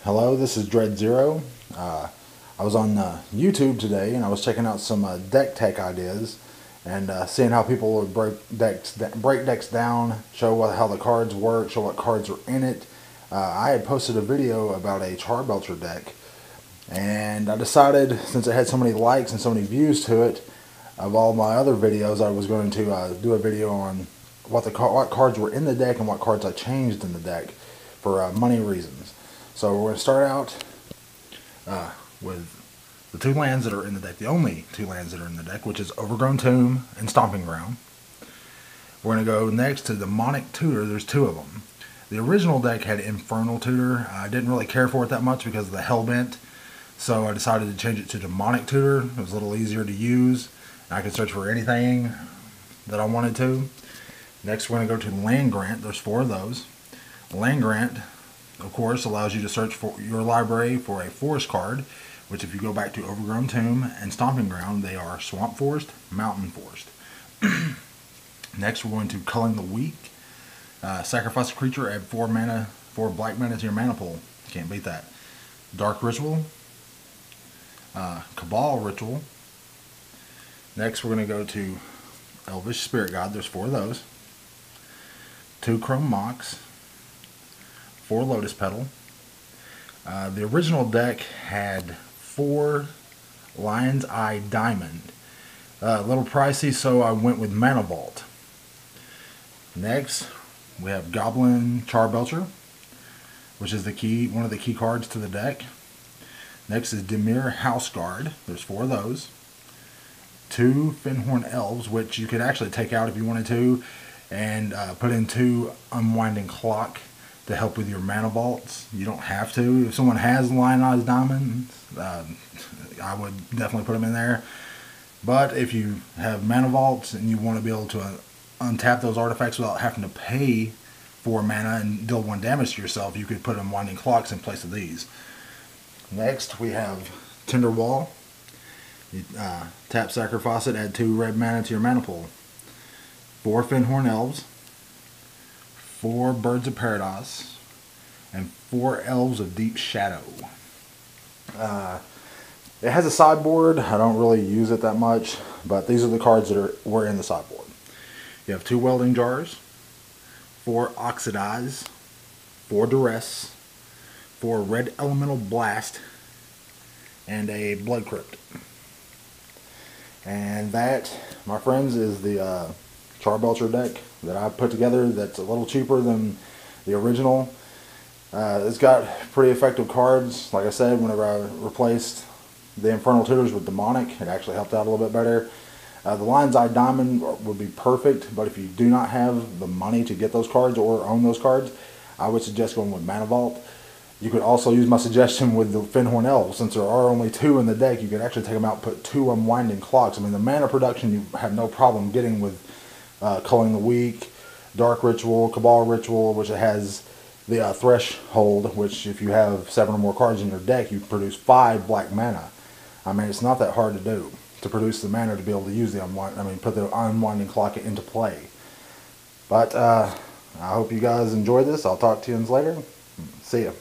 Hello, this is Dread Zero. I was on YouTube today and I was checking out some deck tech ideas and seeing how people would break decks down, show how the cards work, show what cards are in it. I had posted a video about a Charbelcher deck, and I decided, since it had so many likes and so many views to it, of all my other videos, I was going to do a video on what cards were in the deck and what cards I changed in the deck for money reasons. So we're going to start out with the two lands that are in the deck, the only two lands that are in the deck, which is Overgrown Tomb and Stomping Ground. We're going to go next to Demonic Tutor. There's two of them. The original deck had Infernal Tutor. I didn't really care for it that much because of the Hellbent, so I decided to change it to Demonic Tutor. It was a little easier to use. I could search for anything that I wanted to. Next, we're going to go to Land Grant. There's four of those. Land Grant, of course, allows you to search for your library for a forest card, which, if you go back to Overgrown Tomb and Stomping Ground, they are Swamp Forest, Mountain Forest. Next, we're going to Culling the Weak. Sacrifice a creature, add 4 black mana to your mana pool. Can't beat that. Dark Ritual. Cabal Ritual. Next, we're going to go to Elvish Spirit God. There's 4 of those. 2 Chrome Mox. 4 Lotus Petal. The original deck had 4 Lion's Eye Diamond. A little pricey, so I went with Mana Vault. Next, we have Goblin Charbelcher, which is one of the key cards to the deck. Next is Dimir Houseguard. There's 4 of those. 2 Finhorn Elves, which you could actually take out if you wanted to, and put in 2 Unwinding Clock to help with your mana vaults. You don't have to. If someone has Lion's Eye Diamonds, I would definitely put them in there. But if you have mana vaults and you want to be able to untap those artifacts without having to pay for mana and deal 1 damage to yourself, you could put Unwinding Clocks in place of these. Next, we have Tinderwall. You tap, sacrifice it, add 2 red mana to your mana pool. 4 Finhorn Elves, 4 Birds of Paradise, and 4 Elves of Deep Shadow. It has a sideboard. I don't really use it that much, but these are the cards that were in the sideboard. You have 2 Welding Jars, 4 Oxidize, 4 Duress, 4 Red Elemental Blast, and a Blood Crypt. And that, my friends, is the Charbelcher deck that I put together. That's a little cheaper than the original. It's got pretty effective cards. Like I said, whenever I replaced the Infernal Tutors with Demonic, it actually helped out a little bit better. The Lion's Eye Diamond would be perfect, but if you do not have the money to get those cards or own those cards, I would suggest going with Mana Vault. You could also use my suggestion with the Finhorn Elves. Since there are only 2 in the deck, you could actually take them out and put 2 Unwinding Clocks. I mean, the mana production you have no problem getting with Culling the Weak, Dark Ritual, Cabal Ritual, which it has the Threshold, which if you have 7 or more cards in your deck, you produce 5 black mana. I mean, it's not that hard to do, to produce the mana to be able to use put the Unwinding Clock into play. But I hope you guys enjoy this. I'll talk to you later. See ya.